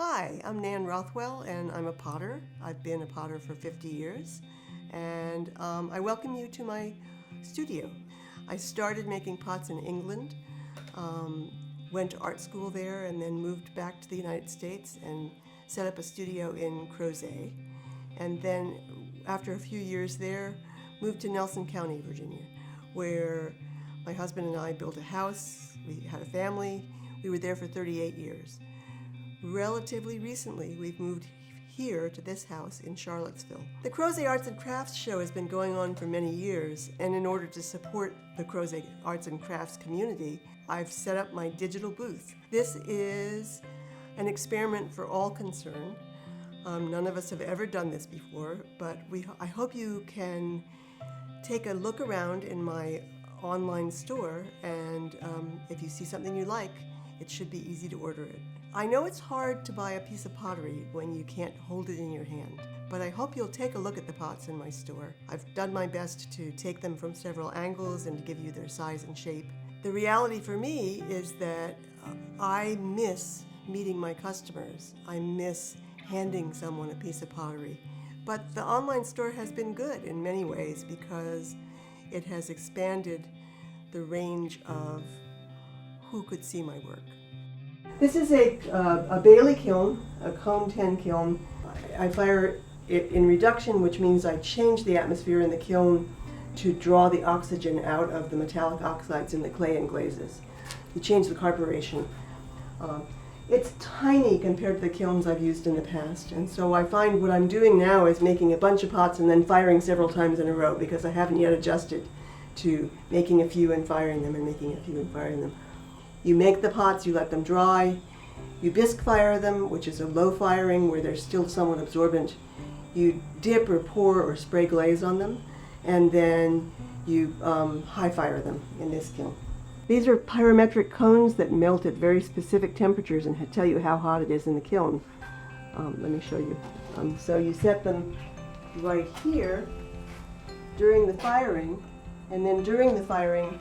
Hi, I'm Nan Rothwell and I'm a potter. I've been a potter for 50 years and I welcome you to my studio. I started making pots in England, went to art school there and then moved back to the United States and set up a studio in Crozet. And then after a few years there, moved to Nelson County, Virginia, where my husband and I built a house, we had a family, we were there for 38 years. Relatively recently, we've moved here to this house in Charlottesville. The Crozet Arts and Crafts show has been going on for many years, and in order to support the Crozet Arts and Crafts community, I've set up my digital booth. This is an experiment for all concerned. None of us have ever done this before, but I hope you can take a look around in my online store, and if you see something you like, it should be easy to order it. I know it's hard to buy a piece of pottery when you can't hold it in your hand, but I hope you'll take a look at the pots in my store. I've done my best to take them from several angles and to give you their size and shape. The reality for me is that I miss meeting my customers. I miss handing someone a piece of pottery. But the online store has been good in many ways because it has expanded the range of who could see my work. This is a Bailey kiln, a Cone 10 kiln. I fire it in reduction, which means I change the atmosphere in the kiln to draw the oxygen out of the metallic oxides in the clay and glazes. You change the carburation. It's tiny compared to the kilns I've used in the past, and so I find what I'm doing now is making a bunch of pots and then firing several times in a row because I haven't yet adjusted to making a few and firing them and making a few and firing them. You make the pots, you let them dry, you bisque fire them, which is a low firing where they're still somewhat absorbent. You dip or pour or spray glaze on them, and then you high fire them in this kiln. These are pyrometric cones that melt at very specific temperatures and tell you how hot it is in the kiln. Let me show you. So you set them right here during the firing, and then during the firing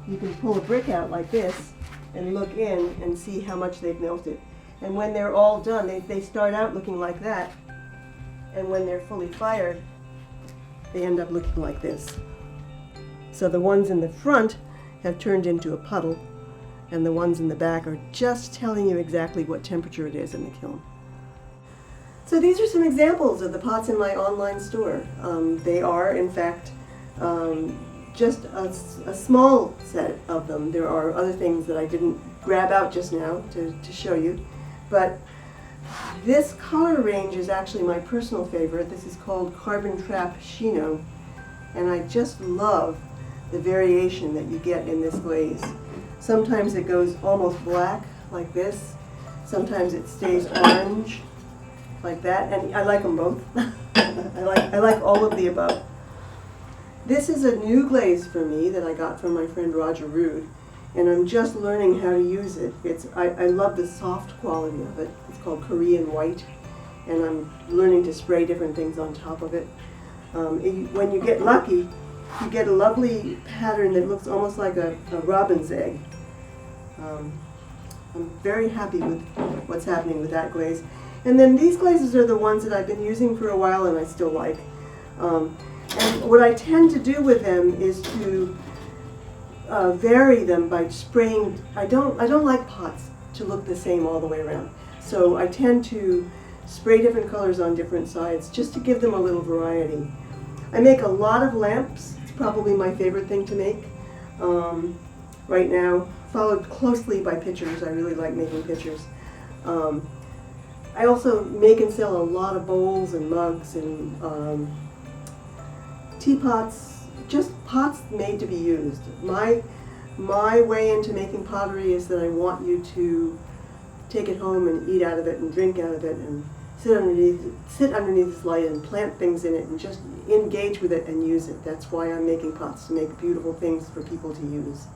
you can pull a brick out like this and look in and see how much they've melted. And when they're all done, they start out looking like that, and when they're fully fired, they end up looking like this. So the ones in the front have turned into a puddle, and the ones in the back are just telling you exactly what temperature it is in the kiln. So these are some examples of the pots in my online store. They are, in fact, just a small set of them. There are other things that I didn't grab out just now to show you, but this color range is actually my personal favorite. This is called Carbon Trap Chino, and I just love the variation that you get in this glaze. Sometimes it goes almost black like this, sometimes it stays orange like that, and I like them both. I like all of the above. This is a new glaze for me that I got from my friend Roger Rood, and I'm just learning how to use it. I love the soft quality of it. It's called Korean White, and I'm learning to spray different things on top of it. When you get lucky, you get a lovely pattern that looks almost like a robin's egg. I'm very happy with what's happening with that glaze. And then these glazes are the ones that I've been using for a while and I still like. And what I tend to do with them is to vary them by spraying. I don't like pots to look the same all the way around. So I tend to spray different colors on different sides just to give them a little variety. I make a lot of lamps. It's probably my favorite thing to make right now, followed closely by pitchers. I really like making pitchers. I also make and sell a lot of bowls and mugs and teapots, just pots made to be used. My way into making pottery is that I want you to take it home and eat out of it and drink out of it and sit underneath this light and plant things in it and just engage with it and use it. That's why I'm making pots, to make beautiful things for people to use.